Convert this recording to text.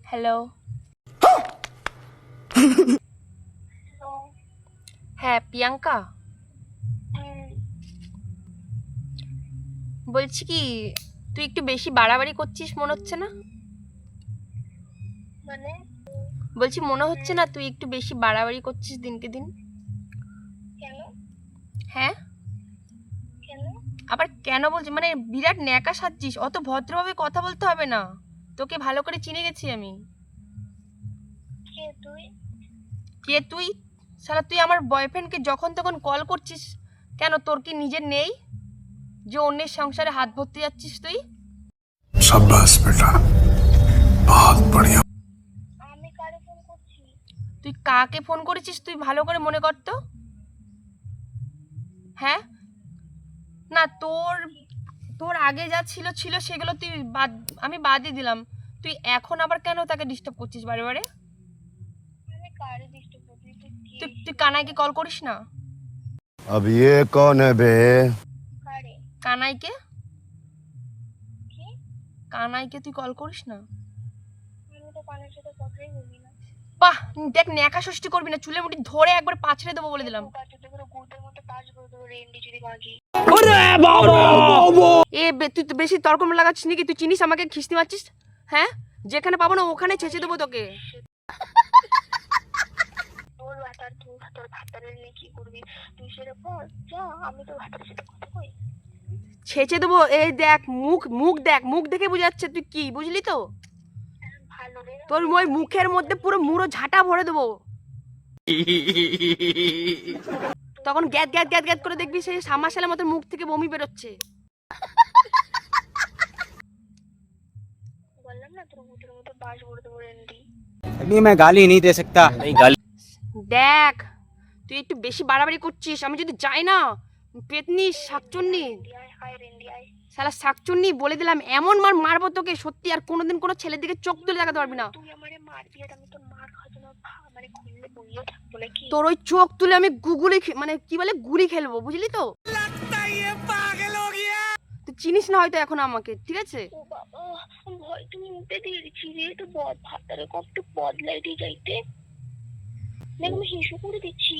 Hello. হ্যাঁ প্রিয়াঙ্কা বলছি কি, তুই একটু বেশি বাড়াবাড়ি করছিস মনে হচ্ছে না? মানে বলছি মনে হচ্ছে না তুই একটু বেশি বাড়াবাড়ি করছিস দিনকে দিন? কেন হ্যাঁ কেন আবার কেন বলছি, মানে বিরাট ন্যাকা সাজছিস, অত ভদ্রভাবে কথা বলতে হবে না, তোকে ভালো করে চিনে গেছি আমি। কে তুই? কে তুই? শালা তুই আমার বয়ফ্রেন্ডকে যখন তখন কল করছিস কেন? তোর কি নিজের নেই যে অন্যের সংসারে হাত ভরতে যাচ্ছিস তুই? शाबाश बेटा, बहुत बढ़िया। আমি কারে ফোন করছি? তুই কাকে ফোন করেছিস তুই ভালো করে মনে কর তো। হ্যাঁ না, তোর তোর আগে যা ছিল ছিল সেগুলো তুই বাদ, আমি বাদই দিলাম। তুই এখন আবার কেন তাকে ডিস্টার্ব করছিস বারে বারে? আমি কারে ডিস্টার্ব করছি? তুই তুই কানাইকে কল করিস না? अब ये कौन है बे? কারে? কানাইকে কি? কানাইকে তুই কল করিস না? আমি তো কানের সাথে কথাই বলি না। বাহ, দেখ ন্যাকা ষষ্ঠী করবি না, চুলের মুঠি ধরে একবার পাছড়ে দেবো বলে দিলাম। কাছে করে গুড়ের মতো কাজ করে দেবো রেন্ডি চুরি মাগি। তুই তো বেশি তর্ক লাগাচ্ছিস নাকি? তুই চিনিস আমাকে খিস্তি মারছিস? হ্যাঁ, যেখানে পাবো না ওখানে ছেঁচে দেবো তোকে। তোর ভাতার তুই তোর ভাতারের নিয়ে কি করবি? তুই সেটা বল, যা আমি তোর ভাতারের সাথে কথা কই। ছেঁচে দেবো। এই দেখ মুখ, মুখ দেখ, মুখ দেখে বোঝা যাচ্ছে তুই কি, বুঝলি তো? ভালো রে। তোর ওই মুখের মধ্যে পুরো মুড়ো ঝাঁটা ভরে দেবো। তখন গ্যাদ গ্যাদ গ্যাদ গ্যাদ করে দেখবি সেই সামাশালের মতো মুখ থেকে বমি বেরোচ্ছে। বললাম না তোর গুড়ের মতো বাজ করে দেবো রেন্ডি। नहीं मैं गाली नहीं दे सकता। नहीं गाली। দেখ তুই একটু বেশি বাড়াবাড়ি করছিস, আমি যদি যাই না পেতনি শাকচুন্নি, রেন্ডি আয়, হায় রেন্ডি আয়। শালা শাকচুন্নি বলে দিলাম, এমন মার মারবো তোকে সত্যি আর কোনোদিন কোনো ছেলের দিকে চোখ তুলে দেখাতে পারবি না। তুই আমারে মারবি আর আমি তোর মার খাওয়ার জন্য মানে খুললে বইয়ে থাকবো নাকি? তোর ওই চোখ তুলে আমি গুগুলি মানে কি বলে গুলি খেলবো, বুঝলি তো? তুই চিনিস না হয়তো এখন আমাকে, ঠিক আছে? ও বাবা, ভয় তুমি উঠে দিয়েছি রে, তো বদ ভাতারে কত বদলাই দিয়ে যাইতে। দেখ আমি হিসু করে দিচ্ছি।